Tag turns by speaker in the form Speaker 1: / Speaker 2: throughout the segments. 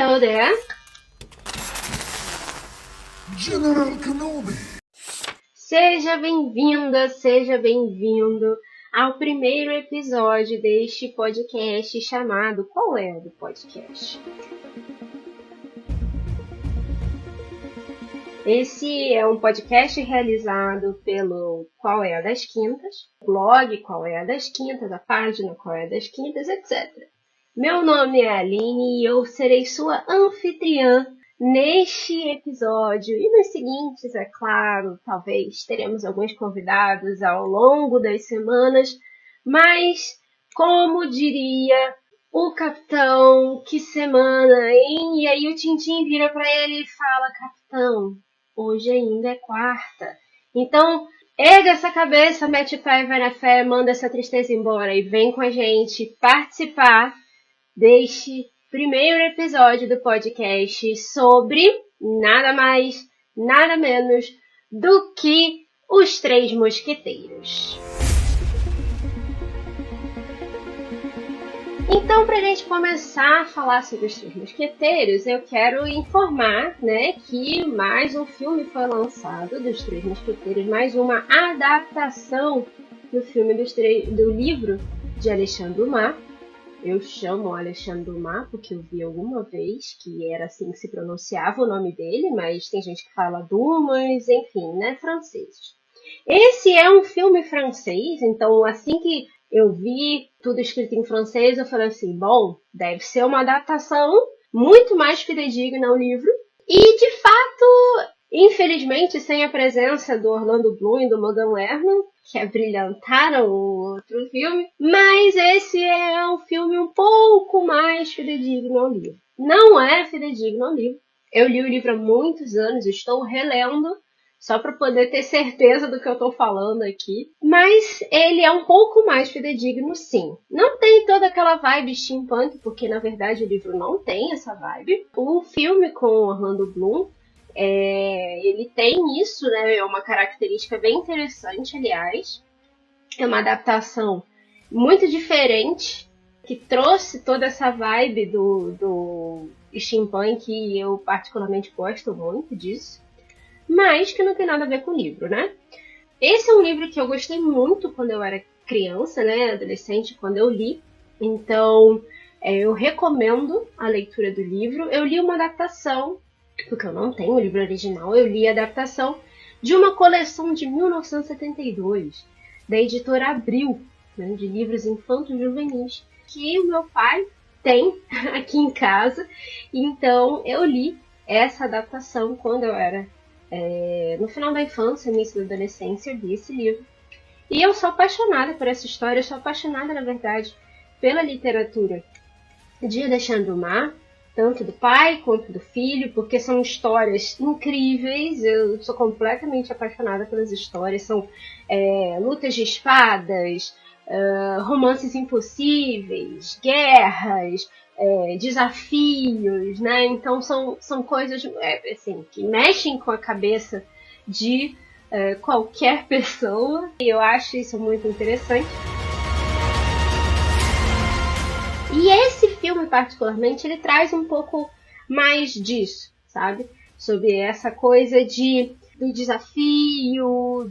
Speaker 1: Hello there.
Speaker 2: General Kenobi.
Speaker 1: Seja bem-vinda, seja bem-vindo ao primeiro episódio deste podcast chamado Qual é do Podcast? Esse é um podcast realizado pelo Qual é das Quintas, blog Qual é das Quintas, a página Qual é das Quintas, etc. Meu nome é Aline e eu serei sua anfitriã neste episódio e nos seguintes, é claro. Talvez teremos alguns convidados ao longo das semanas, mas como diria o capitão, que semana, hein? E aí o Tintim vira para ele e fala: capitão, hoje ainda é quarta. Então, erga essa cabeça, mete o pé e vai na fé, manda essa tristeza embora e vem com a gente participar deste primeiro episódio do podcast sobre nada mais, nada menos do que Os Três Mosqueteiros. Então, para a gente começar a falar sobre Os Três Mosqueteiros, eu quero informar, que mais um filme foi lançado dos Três Mosqueteiros, mais uma adaptação do filme do livro de Alexandre Dumas. Eu chamo Alexandre Dumas porque eu vi alguma vez que era assim que se pronunciava o nome dele, mas tem gente que fala Dumas, enfim, francês. Esse é um filme francês, então assim que eu vi tudo escrito em francês, eu falei assim, bom, deve ser uma adaptação muito mais fidedigna ao livro. E, de fato, infelizmente, sem a presença do Orlando Bloom e do Logan Lerman, que abrilhantaram o outro filme, mas esse é um filme um pouco mais fidedigno ao livro. Não é fidedigno ao livro. Eu li o livro há muitos anos, estou relendo, só para poder ter certeza do que eu estou falando aqui. Mas ele é um pouco mais fidedigno, sim. Não tem toda aquela vibe steampunk, porque na verdade o livro não tem essa vibe. O filme com o Orlando Bloom, ele tem isso, é uma característica bem interessante, aliás. É uma adaptação muito diferente, que trouxe toda essa vibe do steampunk, e eu particularmente gosto muito disso. Mas que não tem nada a ver com o livro, Esse é um livro que eu gostei muito quando eu era criança, adolescente, quando eu li. Então, eu recomendo a leitura do livro. Eu li uma adaptação, porque eu não tenho o livro original, eu li a adaptação de uma coleção de 1972, da editora Abril, de livros infantos juvenis, que o meu pai tem aqui em casa. Então, eu li essa adaptação quando eu era no final da infância, início da adolescência, eu li esse livro. E eu sou apaixonada por essa história, eu sou apaixonada, na verdade, pela literatura de Alexandre Dumas, tanto do pai quanto do filho, porque são histórias incríveis. Eu sou completamente apaixonada pelas histórias. São lutas de espadas, romances impossíveis, guerras, desafios, Então são coisas assim, que mexem com a cabeça de qualquer pessoa. E eu acho isso muito interessante. E esse filme, particularmente, ele traz um pouco mais disso, sabe? Sobre essa coisa do desafio,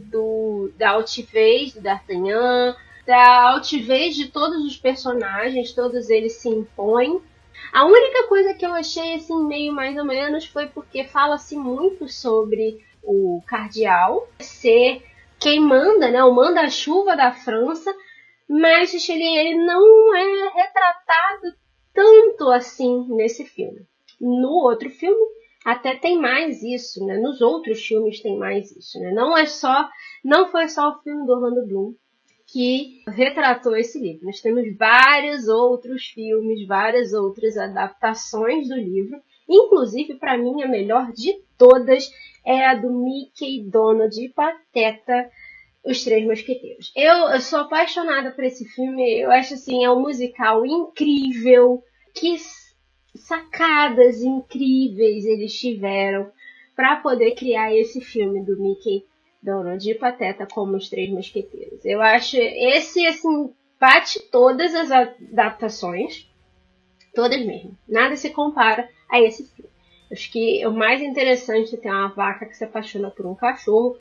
Speaker 1: da altivez do D'Artagnan, da altivez de todos os personagens, todos eles se impõem. A única coisa que eu achei assim meio mais ou menos foi porque fala-se muito sobre o cardeal ser quem manda, o manda-chuva da França, mas ele não é retratado tanto assim nesse filme. No outro filme até tem mais isso, Nos outros filmes tem mais isso, Não foi só o filme do Orlando Bloom que retratou esse livro. Nós temos vários outros filmes, várias outras adaptações do livro. Inclusive, para mim, a melhor de todas é a do Mickey, Donald e Pateta, Os Três Mosqueteiros. Eu sou apaixonada por esse filme. Eu acho assim, é um musical incrível. Que sacadas incríveis eles tiveram para poder criar esse filme do Mickey, Donald e Pateta como Os Três Mosqueteiros. Eu acho esse, assim, bate todas as adaptações, todas mesmo. Nada se compara a esse filme. Acho que o mais interessante é ter uma vaca que se apaixona por um cachorro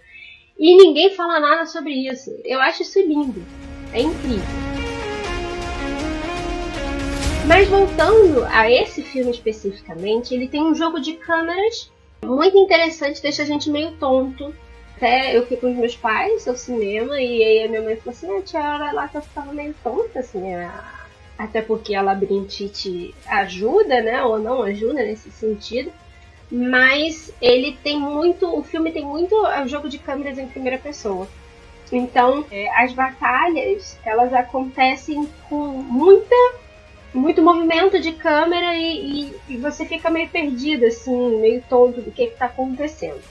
Speaker 1: e ninguém fala nada sobre isso. Eu acho isso lindo. É incrível. Mas voltando a esse filme especificamente, ele tem um jogo de câmeras muito interessante, deixa a gente meio tonto. Até eu fui com os meus pais ao cinema e aí a minha mãe falou assim, tia, olha lá que eu ficava meio tonta, assim, até porque a labirintite ajuda, né, ou não ajuda nesse sentido. Mas ele tem muito, o filme tem muito jogo de câmeras em primeira pessoa. Então, as batalhas, elas acontecem com muito movimento de câmera e você fica meio perdido, assim, meio tonto do que está acontecendo.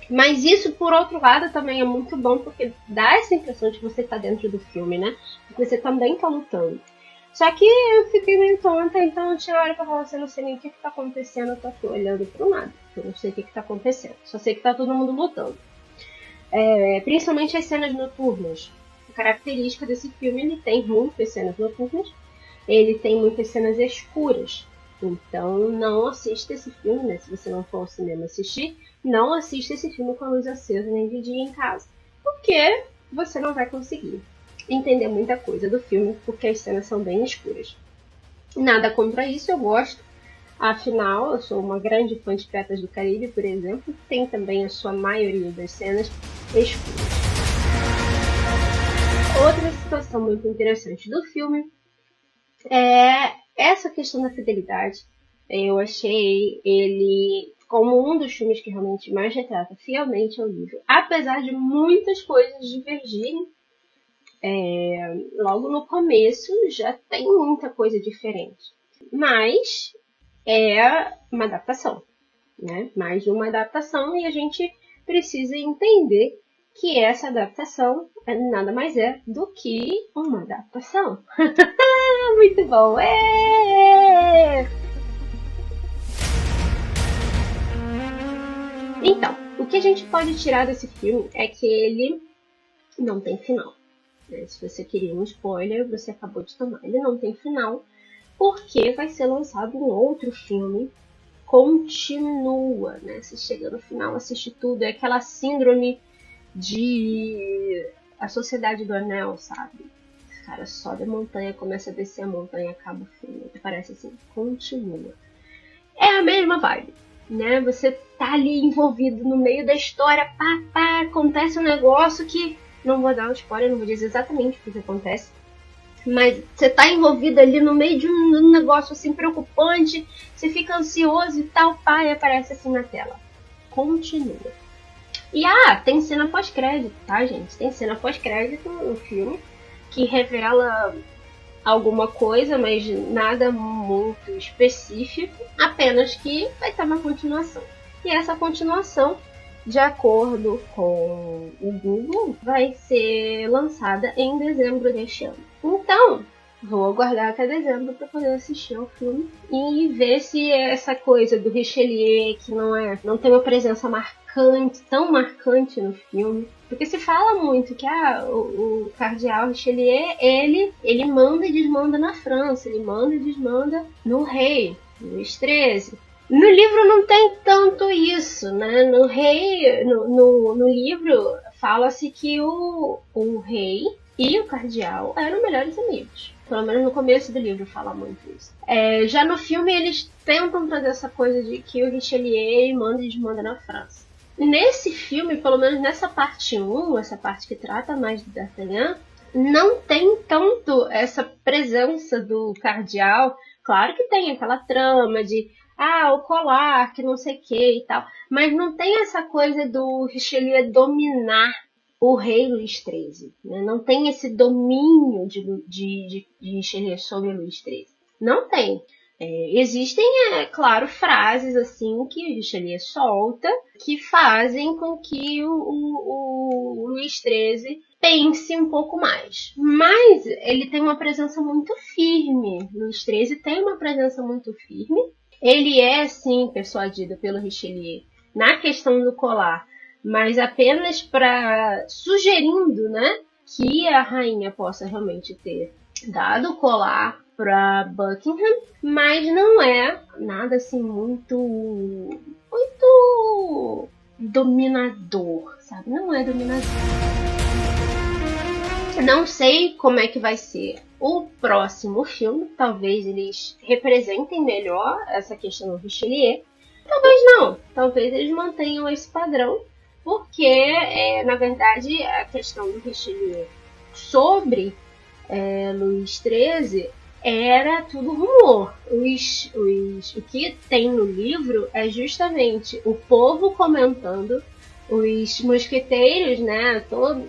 Speaker 1: Mas isso, por outro lado, também é muito bom, porque dá essa impressão de que você está dentro do filme, né? Porque você também está lutando. Só que eu fiquei meio tonta, então tinha hora que eu falava assim, não sei nem o que está acontecendo, eu tô aqui olhando pro nada. Eu não sei o que está acontecendo, só sei que está todo mundo lutando. Principalmente as cenas noturnas. A característica desse filme, ele tem muitas cenas noturnas, ele tem muitas cenas escuras. Então não assista esse filme, né? Se você não for ao cinema assistir, não assista esse filme com a luz acesa nem de dia em casa. Porque você não vai conseguir entender muita coisa do filme, porque as cenas são bem escuras. Nada contra isso, eu gosto. Afinal, eu sou uma grande fã de Piratas do Caribe, por exemplo, que tem também a sua maioria das cenas escuras. Outra situação muito interessante do filme é essa questão da fidelidade. Eu achei ele como um dos filmes que realmente mais retrata fielmente ao livro, apesar de muitas coisas divergirem. Logo no começo já tem muita coisa diferente, mas é uma adaptação, né? Mais de uma adaptação, e a gente precisa entender que essa adaptação nada mais é do que uma adaptação. Muito bom! Então, o que a gente pode tirar desse filme é que ele não tem final. Se você queria um spoiler, você acabou de tomar. Ele não tem final, porque vai ser lançado um outro filme. Continua, né? Você chega no final, assiste tudo. É aquela síndrome de A Sociedade do Anel, sabe? O cara sobe a montanha, começa a descer a montanha, acaba o filme. Parece assim, continua. É a mesma vibe, né? Você tá ali envolvido no meio da história, acontece um negócio que... Não vou dar um spoiler, não vou dizer exatamente o que acontece. Mas você tá envolvido ali no meio de um negócio assim preocupante. Você fica ansioso e tal, e aparece assim na tela. Continua. E tem cena pós-crédito, tá, gente? Tem cena pós-crédito no filme que revela alguma coisa, mas nada muito específico. Apenas que vai ter uma continuação. E essa continuação, de acordo com o Google, vai ser lançada em dezembro deste ano. Então, vou aguardar até dezembro para poder assistir ao filme e ver se essa coisa do Richelieu, que não tem uma presença tão marcante no filme. Porque se fala muito que o cardeal Richelieu, ele manda e desmanda na França, ele manda e desmanda no rei, Luís XIII. No livro não tem tanto isso, né? No livro fala-se que o rei e o cardeal eram melhores amigos. Pelo menos no começo do livro fala muito isso. Já no filme eles tentam trazer essa coisa de que o Richelieu manda e desmanda na França. Nesse filme, pelo menos nessa parte 1, essa parte que trata mais de D'Artagnan, não tem tanto essa presença do cardeal. Claro que tem aquela trama de o colar, que não sei o que e tal. Mas não tem essa coisa do Richelieu dominar o rei Luís XIII. Né? Não tem esse domínio de Richelieu sobre Luís XIII. Não tem. Existem, claro, frases assim que Richelieu solta que fazem com que o Luís XIII pense um pouco mais. Mas ele tem uma presença muito firme. Luís XIII tem uma presença muito firme. Ele é, sim, persuadido pelo Richelieu na questão do colar, mas apenas sugerindo, né, que a rainha possa realmente ter dado o colar para Buckingham, mas não é nada assim muito dominador, sabe? Não é dominador. Não sei como é que vai ser o próximo filme. Talvez eles representem melhor essa questão do Richelieu. Talvez não. Talvez eles mantenham esse padrão. Porque, na verdade, a questão do Richelieu sobre Luís XIII era tudo rumor. O que tem no livro é justamente o povo comentando, os mosqueteiros, né,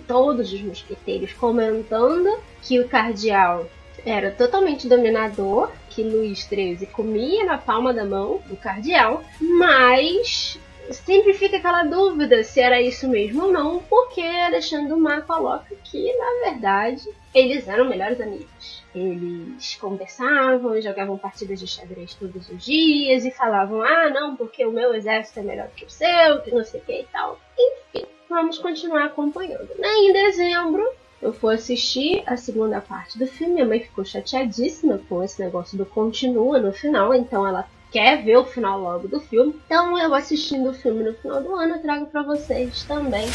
Speaker 1: todos os mosqueteiros comentando que o cardeal era totalmente dominador, que Luís XIII comia na palma da mão do cardeal, mas sempre fica aquela dúvida se era isso mesmo ou não, porque Alexandre Dumas coloca que, na verdade, eles eram melhores amigos. Eles conversavam, jogavam partidas de xadrez todos os dias e falavam, não, porque o meu exército é melhor que o seu, que não sei o que e tal. Enfim, vamos continuar acompanhando. Em dezembro, eu fui assistir a segunda parte do filme. Minha mãe ficou chateadíssima com esse negócio do continua no final, então ela quer ver o final logo do filme. Então eu assistindo o filme no final do ano, eu trago pra vocês também.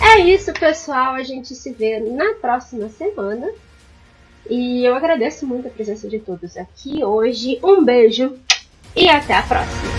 Speaker 1: É isso, pessoal. A gente se vê na próxima semana. E eu agradeço muito a presença de todos aqui hoje. Um beijo e até a próxima.